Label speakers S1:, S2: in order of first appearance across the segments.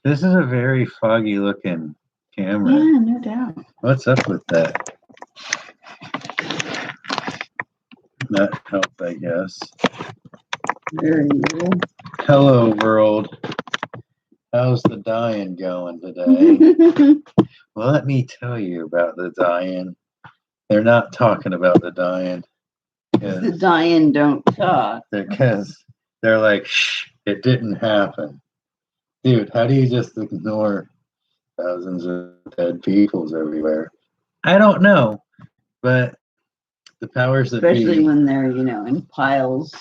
S1: This is a very foggy looking camera.
S2: Yeah, no doubt.
S1: What's up with that? That helped, I guess.
S2: Very little.
S1: Hello, world. How's the dying going today? Well, let me tell you about the dying. They're not talking about the dying.
S2: The dying don't talk.
S1: Because they're like, shh, it didn't happen. Dude, how do you just ignore thousands of dead peoples everywhere? I don't know, but the powers that
S2: Especially
S1: be
S2: when they're, in piles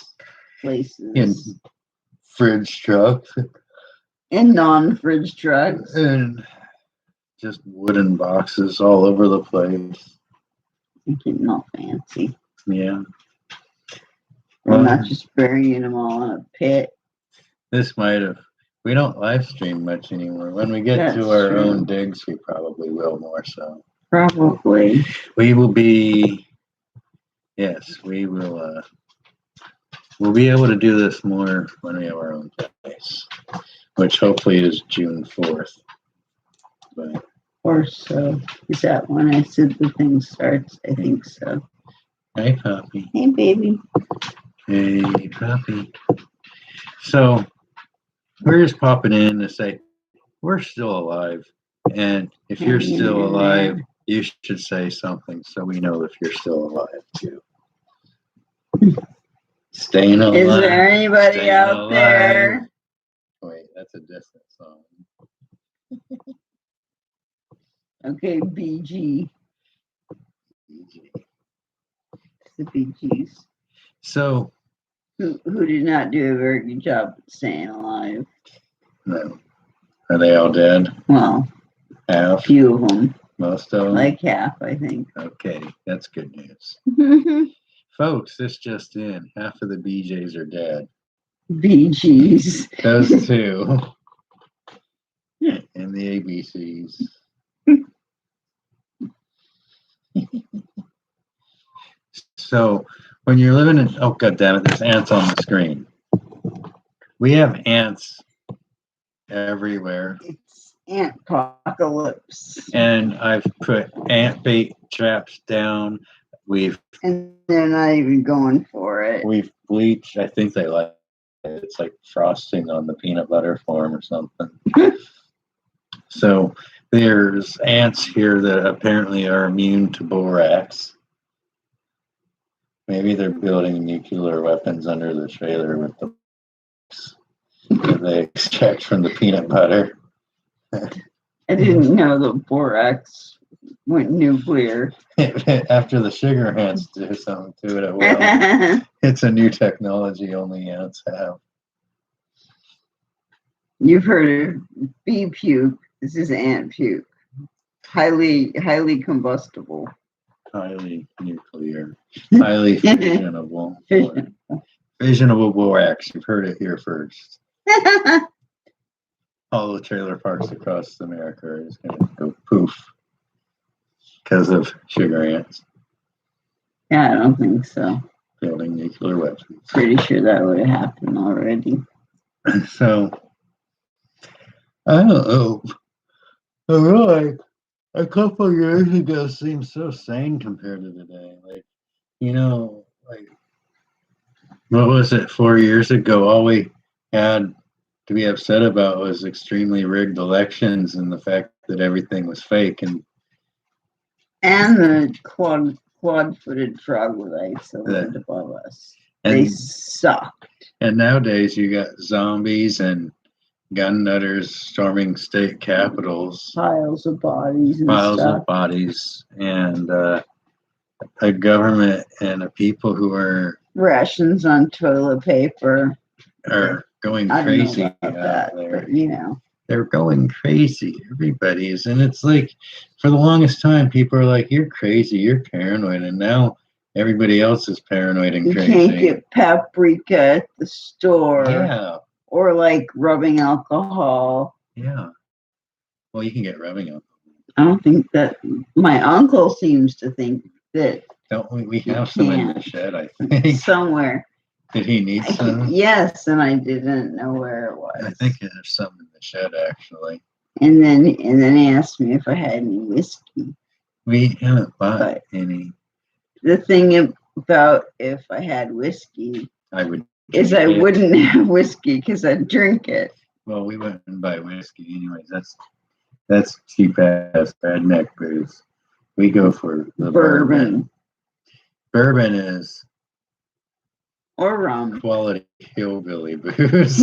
S2: places.
S1: in fridge trucks
S2: In non-fridge trucks.
S1: and just wooden boxes all over the place.
S2: Getting all fancy.
S1: Yeah.
S2: We're not just burying them all in a pit.
S1: This might have. We don't live stream much anymore. When we get
S2: That's
S1: to our
S2: true.
S1: own digs, we probably will more so.
S2: Probably.
S1: We will be. Yes, we will. We'll be able to do this more when we have our own place, which hopefully is June 4th. But
S2: Or so. Is that when I said the thing starts? I think so.
S1: hey, Poppy.
S2: Hey, baby.
S1: Hey, Poppy. So we're just popping in to say we're still alive, and if you're still alive, you should say something so we know if you're still alive too. Staying alive.
S2: Is there anybody out there?
S1: Wait, that's a distant song.
S2: Okay, BG.
S1: BG.
S2: It's the Bee Gees.
S1: So
S2: who did not do a very good job at staying alive.
S1: No. Are they all dead?
S2: Well,
S1: Half?
S2: a few of them.
S1: Most of them?
S2: Like half, I think.
S1: Okay, that's good news. Folks, this just in. Half of the BJs are dead.
S2: BGs.
S1: Those two. And the ABCs. So, when you're living in... Oh, God damn it, there's ants on the screen. We have ants everywhere.
S2: It's ant apocalypse.
S1: And I've put ant bait traps down.
S2: And they're not even going for it.
S1: We've bleached. I think they like it. It's like frosting on the peanut butter form or something. So there's ants here that apparently are immune to borax. Maybe they're building nuclear weapons under the trailer with the that they extract from the peanut butter.
S2: I didn't know the borax went nuclear.
S1: After the sugar ants do something to it, it will. It's a new technology only ants have.
S2: You've heard of bee puke. This is ant puke. Highly combustible.
S1: Highly nuclear. Highly fissionable. Fissionable borax. You've heard it here first. All the trailer parks across America are just going to go poof because of sugar ants.
S2: Yeah, I don't think so.
S1: Building nuclear weapons.
S2: Pretty sure that would have happened already.
S1: So, I don't know. I really, a couple of years ago seemed so sane compared to today. Like, what was it, 4 years ago? All we had to be upset about was extremely rigged elections and the fact that everything was fake. And
S2: the quad-footed troglodytes that lived above us. They sucked.
S1: And nowadays you got zombies and gun nutters storming state capitals.
S2: Piles of bodies and
S1: and a government and a people who are...
S2: Rations on toilet paper.
S1: Are going crazy out there.
S2: But,
S1: they're going crazy. Everybody is. And it's like, for the longest time, people are like, you're crazy, you're paranoid. And now everybody else is paranoid and crazy.
S2: You can't get paprika at the store.
S1: Yeah.
S2: Or like rubbing alcohol.
S1: Yeah. Well, you can get rubbing alcohol.
S2: I don't think that... My uncle seems to think that...
S1: Don't we have some in the shed, I think.
S2: Somewhere.
S1: Did he need some?
S2: Yes, and I didn't know where it was.
S1: I think there's some in the shed actually.
S2: And then he asked me if I had any whiskey.
S1: We haven't bought
S2: But
S1: any.
S2: the thing about if I had whiskey
S1: I would.
S2: is I
S1: drink it.
S2: wouldn't have whiskey because I'd drink it.
S1: Well, we wouldn't buy whiskey anyways. That's cheap ass redneck booze. We go for the bourbon. Bourbon is
S2: Or rum.
S1: quality hillbilly booze.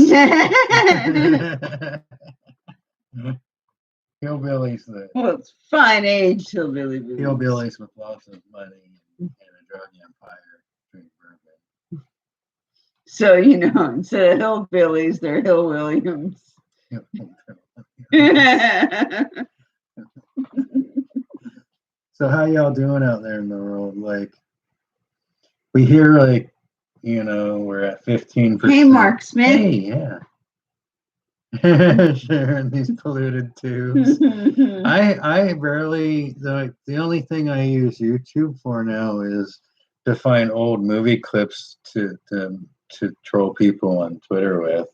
S1: Hillbillies that
S2: Well, it's fine age hillbilly booze.
S1: hillbillies with lots of money and a drug empire drink bourbon.
S2: So, instead of hillbillies, they're Hill Williams.
S1: So how y'all doing out there in the world? Like, we hear like, we're at 15%.
S2: Hey, Mark Smith.
S1: Hey, yeah. Sharing these polluted tubes. I barely, the only thing I use YouTube for now is to find old movie clips to troll people on Twitter with.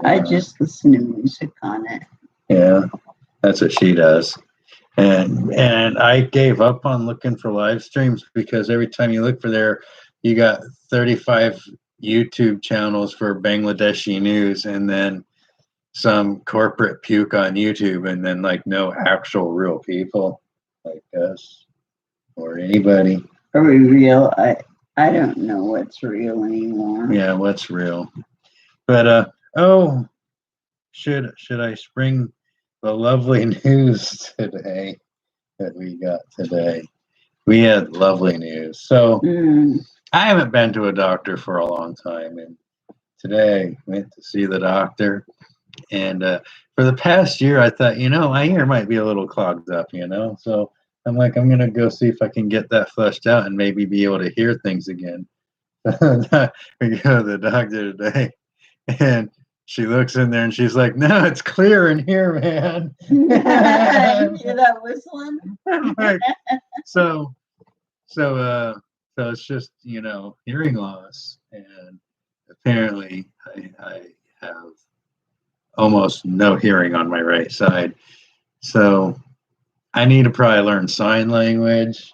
S2: I just listen to music on it.
S1: Yeah, that's what she does. And I gave up on looking for live streams because every time you look for there, you got 35 YouTube channels for Bangladeshi news and then some corporate puke on YouTube and then like no actual real people like us or anybody.
S2: Are we real? I don't know what's real anymore.
S1: Yeah, what's real? But should I spring the lovely news today that we got today? We had lovely news. So I haven't been to a doctor for a long time, and today I went to see the doctor. And for the past year, I thought, my ear might be a little clogged up, So I'm like, I'm going to go see if I can get that flushed out and maybe be able to hear things again. We go to the doctor today, and she looks in there and she's like, no, it's clear in here, man.
S2: You hear that whistling?
S1: Like, so it's just, hearing loss. And apparently I have almost no hearing on my right side. So I need to probably learn sign language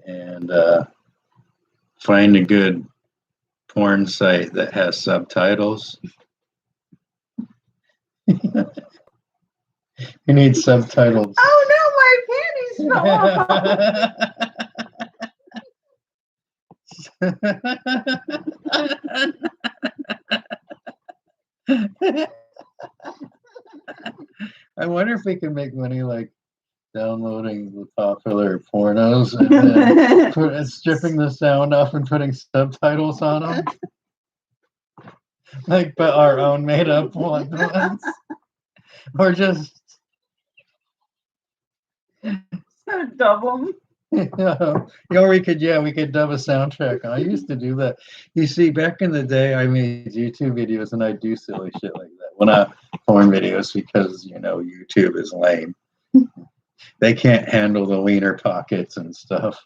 S1: and find a good porn site that has subtitles. You need subtitles.
S2: Oh no, my panties fell off.
S1: I wonder if we can make money like downloading the popular pornos and then stripping the sound off and putting subtitles on them. Like, but our own made up ones. Or just
S2: dub them.
S1: Or we could dub a soundtrack. I used to do that. You see, back in the day, I made YouTube videos and I do silly shit like that. Well, not porn videos because YouTube is lame. They can't handle the wiener pockets and stuff.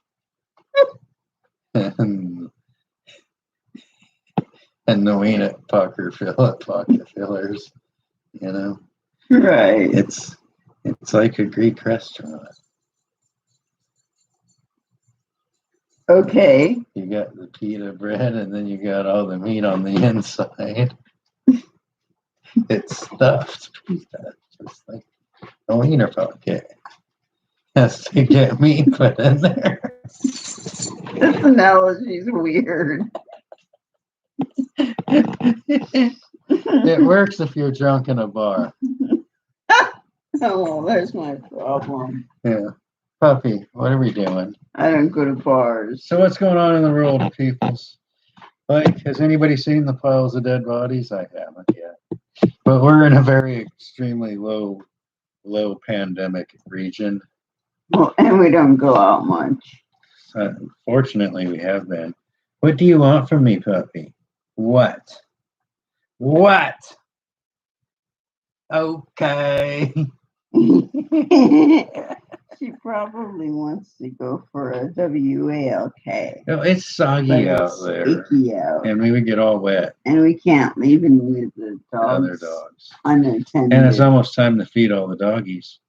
S1: and the wiener pocket fillers.
S2: Right.
S1: It's like a Greek restaurant.
S2: Okay.
S1: You got the pita bread and then you got all the meat on the inside. It's stuffed pita, just like a wiener pocket. Has to get meat put in there.
S2: This analogy is weird.
S1: It works if you're drunk in a bar.
S2: Oh, there's my problem.
S1: Yeah. Puppy, what are we doing?
S2: I don't go to bars.
S1: So what's going on in the world of peoples? Like, has anybody seen the piles of dead bodies? I haven't yet. But we're in a very extremely low pandemic region.
S2: Well, and we don't go out much.
S1: Fortunately, we have been. What do you want from me, puppy? What? Okay.
S2: She probably wants to go for a WALK.
S1: No, it's soggy out there,
S2: icky out.
S1: and we would get all wet.
S2: And we can't leave any of the
S1: Other
S2: dogs
S1: dogs.
S2: unattended.
S1: And it's almost time to feed all the doggies.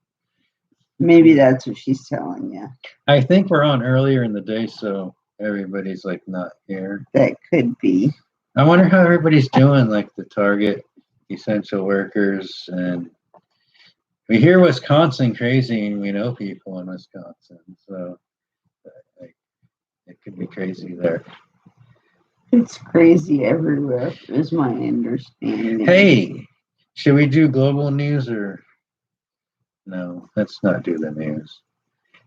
S2: Maybe that's what she's telling you.
S1: I think we're on earlier in the day, so everybody's like not here.
S2: That could be.
S1: I wonder how everybody's doing, like the Target, essential workers, and we hear Wisconsin crazy, and we know people in Wisconsin, so like, it could be crazy there.
S2: It's crazy everywhere, is my understanding.
S1: Hey, should we do global news or no? Let's not do the news.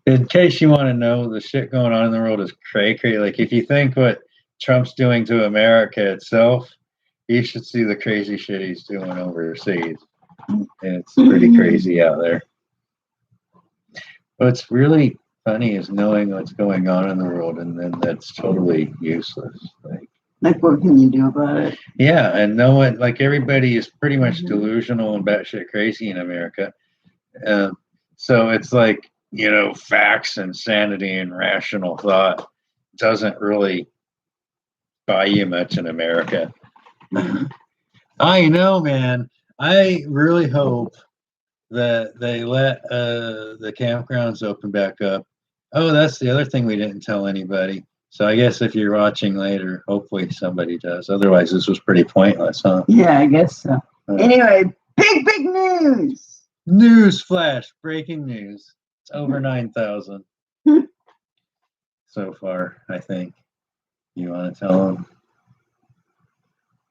S1: In case you want to know, the shit going on in the world is cray. Like, if you think what Trump's doing to America itself, you should see the crazy shit he's doing overseas. And it's pretty crazy out there. What's really funny is knowing what's going on in the world, and then that's totally useless.
S2: Like, what can you do about it?
S1: Yeah, and no one, like, everybody is pretty much delusional and batshit crazy in America. So it's like, facts and sanity and rational thought doesn't really buy you much in America. I know, man. I really hope that they let the campgrounds open back up. Oh, that's the other thing we didn't tell anybody. So I guess if you're watching later, hopefully somebody does. Otherwise, this was pretty pointless, huh?
S2: Yeah, I guess so. Anyway, big news.
S1: News flash, breaking news. It's over 9,000 so far, I think. You want to tell them?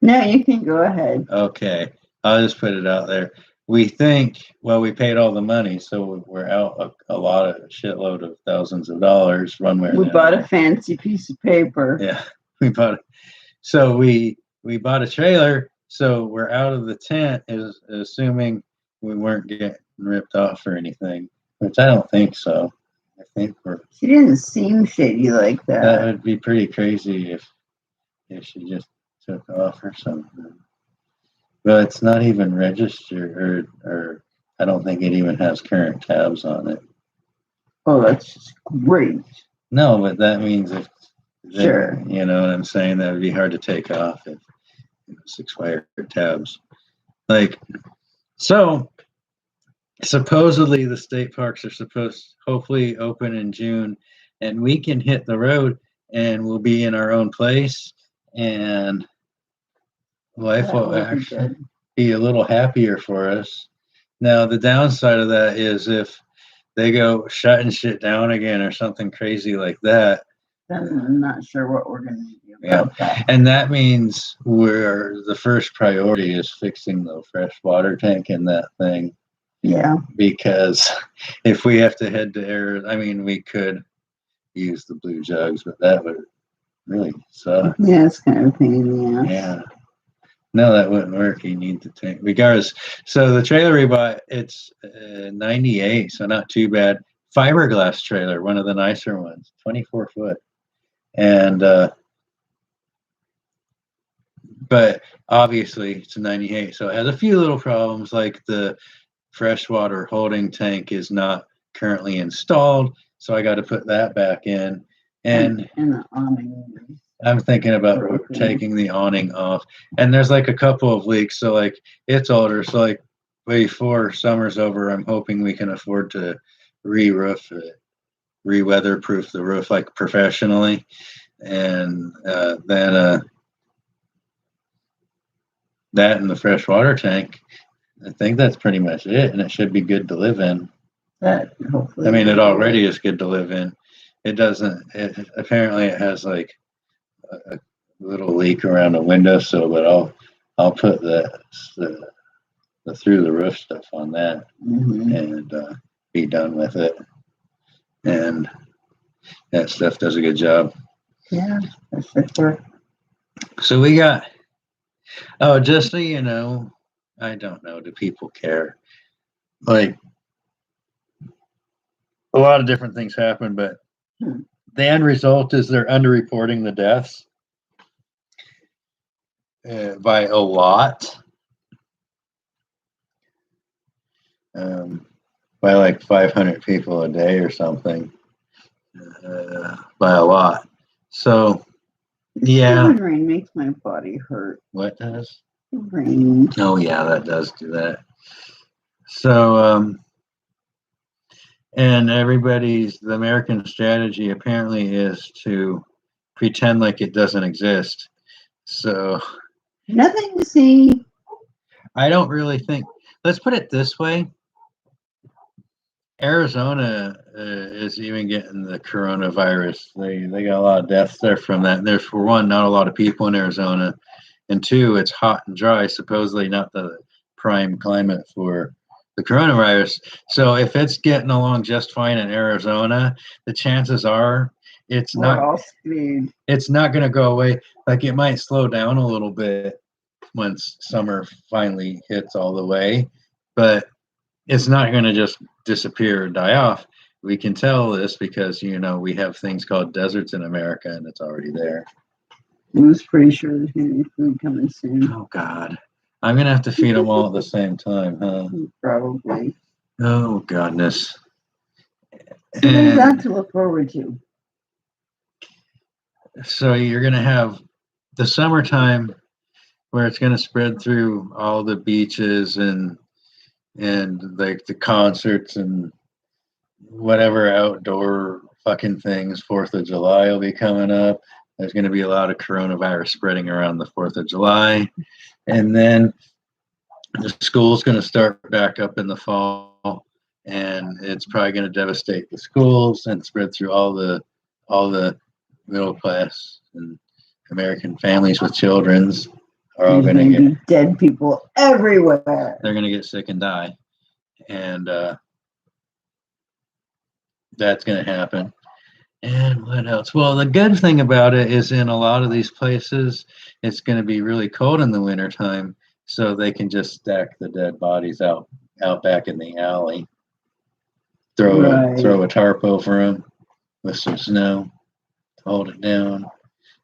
S2: No, you can go ahead.
S1: Okay, I'll just put it out there. We think, we paid all the money, so we're out a shitload of thousands of dollars one way or
S2: We bought a fancy piece of paper.
S1: Yeah, we bought it. So we bought a trailer, so we're out of the tent, is assuming we weren't getting ripped off or anything, which I don't think so. I think
S2: She didn't seem shady like that.
S1: That would be pretty crazy if she just took off or something. But it's not even registered, or I don't think it even has current tabs on it.
S2: Oh, that's just great.
S1: No, but that means if
S2: sure,
S1: you know what I'm saying, that would be hard to take off if it's expired tabs. Like, so supposedly the state parks are supposed hopefully open in June, and we can hit the road and we'll be in our own place, and life will actually be a little happier for us. Now, the downside of that is if they go shutting shit down again or something crazy like that,
S2: then I'm not sure what we're going to do about that.
S1: And that means the first priority is fixing the fresh water tank in that thing.
S2: Yeah.
S1: Because if we have to head to Arizona, I mean, we could use the blue jugs, but that would really suck.
S2: Yeah, it's kind of a pain in the ass.
S1: Yeah. No, that wouldn't work. You need the tank. Regardless, so the trailer we bought, it's 98, so not too bad. Fiberglass trailer, one of the nicer ones, 24 foot. And but obviously it's a 98, so it has a few little problems, like the freshwater holding tank is not currently installed, so I got to put that back in. And
S2: the awning.
S1: I'm thinking about taking the awning off. And there's like a couple of leaks, so like it's older, so like before summer's over, I'm hoping we can afford to re-roof it, re-weatherproof the roof like professionally, and then that and the freshwater tank. I think that's pretty much it, and it should be good to live in.
S2: That hopefully.
S1: I mean, it already is good to live in. It doesn't. Apparently, it has like a little leak around the windowsill, but I'll put the through the roof stuff on that and be done with it. And that stuff does a good job.
S2: Yeah, that's for sure.
S1: So we got. Oh, just so you know, I don't know. Do people care? Like, a lot of different things happen, but the end result is they're underreporting the deaths by a lot. by like 500 people a day or something, by a lot. So, yeah.
S2: Stupid rain makes my body hurt.
S1: What does?
S2: Rain.
S1: Oh, yeah, that does do that. So, and the American strategy apparently is to pretend like it doesn't exist. So,
S2: Nothing to see.
S1: I don't really think, let's put it this way. Arizona is even getting the coronavirus. They got a lot of deaths there from that. There's, for one, not a lot of people in Arizona, and two, it's hot and dry. Supposedly not the prime climate for the coronavirus. So if it's getting along just fine in Arizona, the chances are it's
S2: We're
S1: not
S2: all screwed.
S1: it's not going to go away. Like, it might slow down a little bit once summer finally hits all the way, but it's not going to just disappear or die off. We can tell this because, we have things called deserts in America, and it's already there.
S2: I was pretty sure there's going to be food coming soon.
S1: Oh, God. I'm going to have to feed them all at the same time, huh?
S2: Probably.
S1: Oh, goodness.
S2: So there's that to look forward to.
S1: So you're going to have the summertime where it's going to spread through all the beaches and like the concerts and whatever outdoor fucking things. 4th of July will be coming up. There's going to be a lot of coronavirus spreading around the 4th of July. And then the school's going to start back up in the fall, and it's probably going to devastate the schools and spread through all the middle class and American families with children's are all going to get
S2: dead people everywhere.
S1: They're going to get sick and die. And that's going to happen. And what else? Well, the good thing about it is in a lot of these places, it's going to be really cold in the wintertime, so they can just stack the dead bodies out back in the alley. Throw a tarp over them with some snow to hold it down,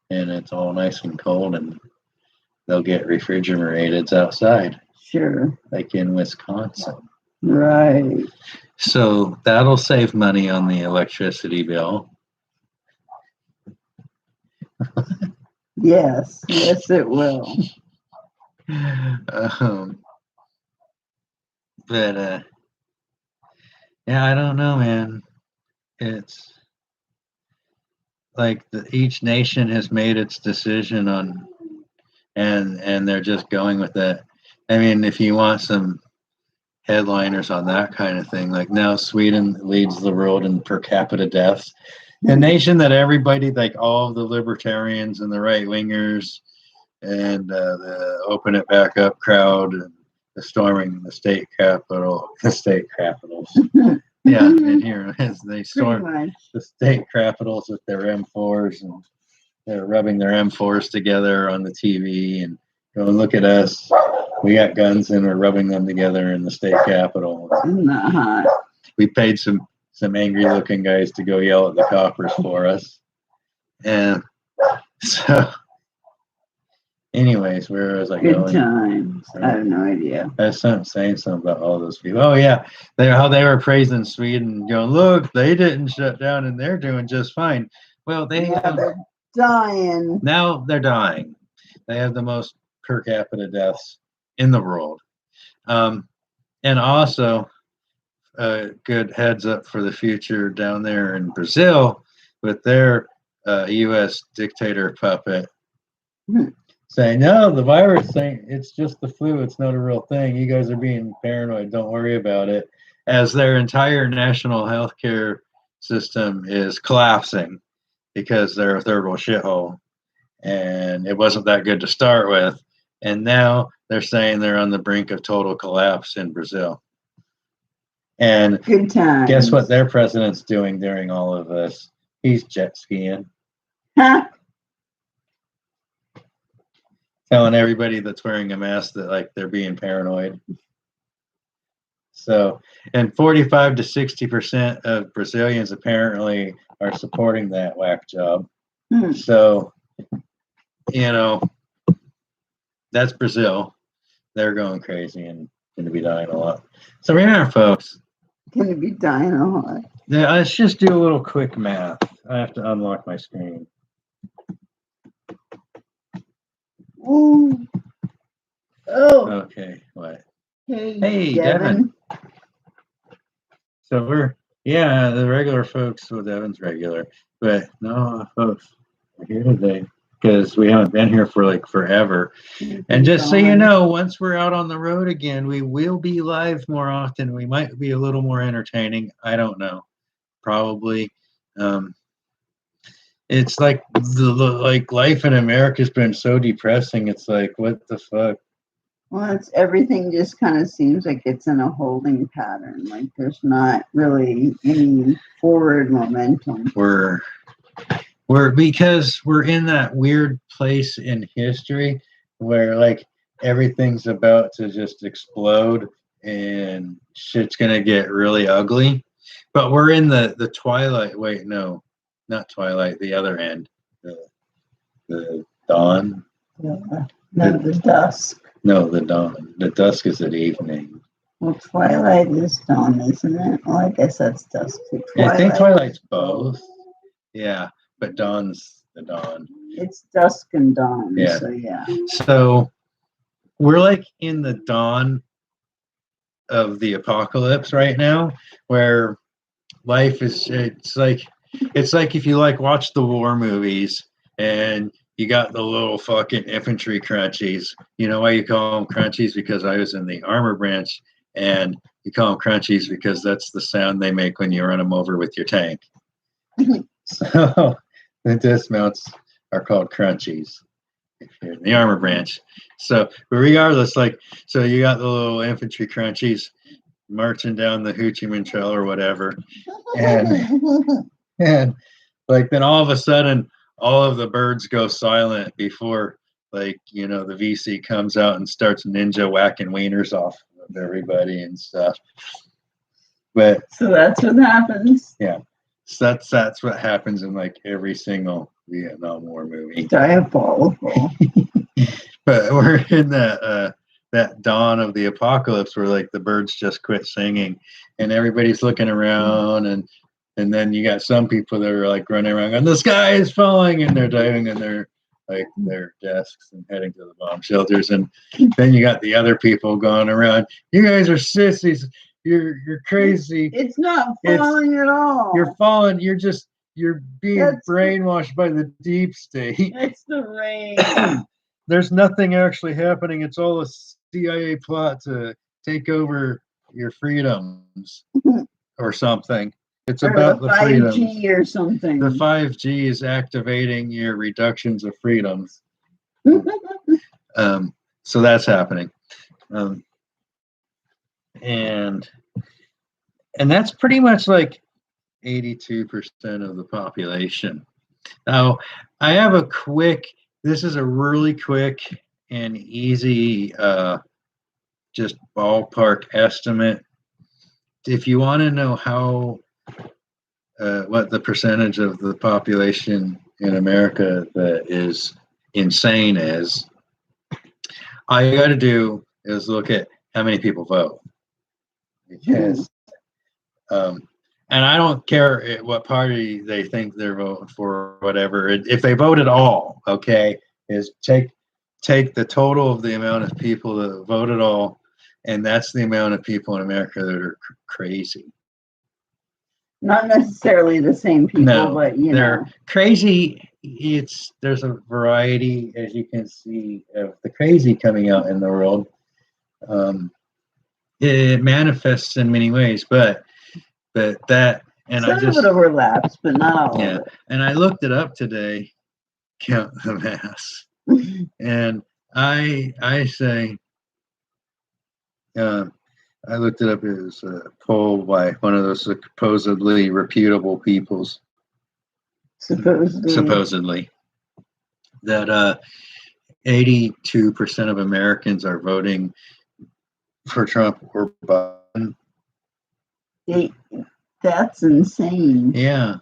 S1: and it's all nice and cold, and they'll get refrigerated outside.
S2: Sure.
S1: Like in Wisconsin.
S2: Right.
S1: So that'll save money on the electricity bill.
S2: Yes, it will.
S1: But yeah, I don't know, man. It's like each nation has made its decision on, and they're just going with it. I mean, if you want some headliners on that kind of thing, like now Sweden leads the world in per capita deaths. A nation that everybody, like all of the libertarians and the right wingers and the open it back up crowd and the storming the state capitals. Yeah, and here as they storm the state capitals with their M4s, and they're rubbing their M4s together on the TV and going, "Look at us, we got guns and we're rubbing them together in the state capitol." We paid some angry looking guys to go yell at the coppers for us. And so, anyways, where was I going?
S2: Good times. I have no idea.
S1: I was saying something about all those people. Oh yeah, how they were praising Sweden, going, "Look, they didn't shut down and they're doing just fine." Well,
S2: they're dying.
S1: Now they're dying. They have the most per capita deaths in the world. And also, good heads up for the future down there in Brazil with their U.S. dictator puppet saying, "No, the virus thing, it's just the flu. It's not a real thing. You guys are being paranoid. Don't worry about it." As their entire national healthcare system is collapsing because they're a third world shithole. And it wasn't that good to start with. And now they're saying they're on the brink of total collapse in Brazil. And
S2: good times.
S1: Guess what their president's doing during all of this? He's jet skiing. Telling everybody that's wearing a mask that like they're being paranoid. So, and 45 to 60% of Brazilians apparently are supporting that whack job. So, that's Brazil. They're going crazy and going to be dying a lot. So remember, folks,
S2: gonna be dying hard.
S1: Yeah, let's just do a little quick math. I have to unlock my screen.
S2: Ooh. Oh,
S1: Okay, what?
S2: hey,
S1: Hey, Devin. So the regular folks, well, Devin's regular, but no folks are here today because we haven't been here for like forever. And just so you know, once we're out on the road again, we will be live more often. We might be a little more entertaining. I don't know. Probably. It's like like life in America's been so depressing. It's like, what the fuck?
S2: Well, it's everything just kind of seems like it's in a holding pattern. Like there's not really any forward momentum.
S1: We're because we're in that weird place in history where like everything's about to just explode and shit's gonna get really ugly. But we're in the twilight. Wait, no, not twilight. The other end, the dawn.
S2: No, the dusk.
S1: No, the dawn. The dusk is at evening.
S2: Well, twilight is dawn, isn't it? Well, I guess that's dusk.
S1: I think twilight's both. Yeah, but dawn's the dawn.
S2: It's dusk and dawn.
S1: Yeah.
S2: So yeah.
S1: So we're like in the dawn of the apocalypse right now, where life is. It's like if you like watch the war movies and you got the little fucking infantry crunchies. You know why you call them crunchies? Because I was in the armor branch, and you call them crunchies because that's the sound they make when you run them over with your tank. So the dismounts are called crunchies if you're in the armor branch. So, but regardless, like, so you got the little infantry crunchies marching down the Ho Chi Minh Trail or whatever, and like then all of a sudden all of the birds go silent before like the VC comes out and starts ninja whacking wieners off of everybody and stuff. But
S2: so that's what happens.
S1: Yeah, so that's what happens in like every single Vietnam War movie.
S2: Diabolical.
S1: But we're in that dawn of the apocalypse where like the birds just quit singing and everybody's looking around and then you got some people that are like running around going, the sky is falling, and they're diving in their desks and heading to the bomb shelters. And then you got the other people going around, you guys are sissies, you're crazy.
S2: It's not falling at all.
S1: You're falling, you're being brainwashed by the deep state.
S2: It's the rain.
S1: There's nothing actually happening. It's all a CIA plot to take over your freedoms or something. It's about the 5G freedoms.
S2: Or something.
S1: The 5G is activating your reductions of freedoms. So that's happening. And that's pretty much like 82% of the population. Now, I have this is a really quick and easy just ballpark estimate. If you want to know what the percentage of the population in America that is insane is, all you got to do is look at how many people vote. Because, and I don't care what party they think they're voting for or whatever. If they vote at all, okay, is take the total of the amount of people that vote at all, and that's the amount of people in America that are crazy.
S2: Not necessarily the same people, but
S1: they're crazy. There's a variety, as you can see, of the crazy coming out in the world. It manifests in many ways, but that and
S2: some of it overlaps, but not all.
S1: Yeah,
S2: of it.
S1: And I looked it up today. Count the mass, and I say. I looked it up. It was a poll by one of those supposedly reputable peoples. Supposedly. That 82% of Americans are voting for Trump or Biden.
S2: That's insane.
S1: Yeah.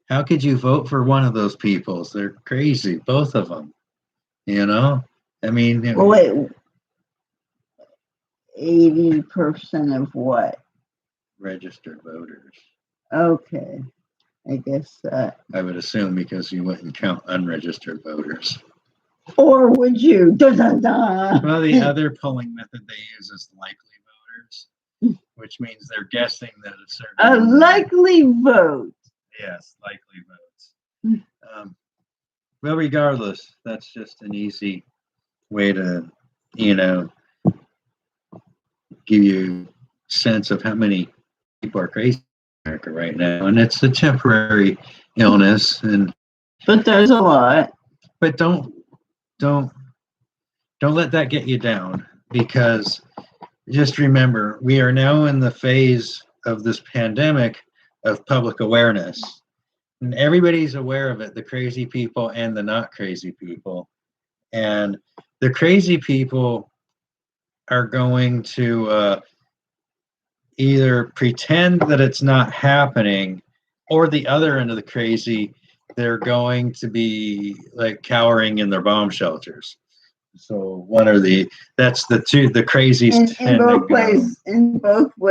S1: How could you vote for one of those peoples? They're crazy, both of them. I mean.
S2: Well, wait. 80% of what?
S1: registered voters.
S2: Okay. I guess that.
S1: I would assume because you wouldn't count unregistered voters.
S2: Or would you? Dun, dun, dun.
S1: Well, the other polling method they use is likely voters, which means they're guessing that a certain
S2: A likely vote.
S1: Yes, likely votes. Well, regardless, that's just an easy way to, give you a sense of how many people are crazy in America right now. And it's a temporary illness,
S2: But there's a lot.
S1: but don't let that get you down, because just remember, we are now in the phase of this pandemic of public awareness. And everybody's aware of it, the crazy people and the not crazy people. And the crazy people are going to either pretend that it's not happening, or the other end of the crazy, they're going to be like cowering in their bomb shelters. So that's the crazies.
S2: In both ways.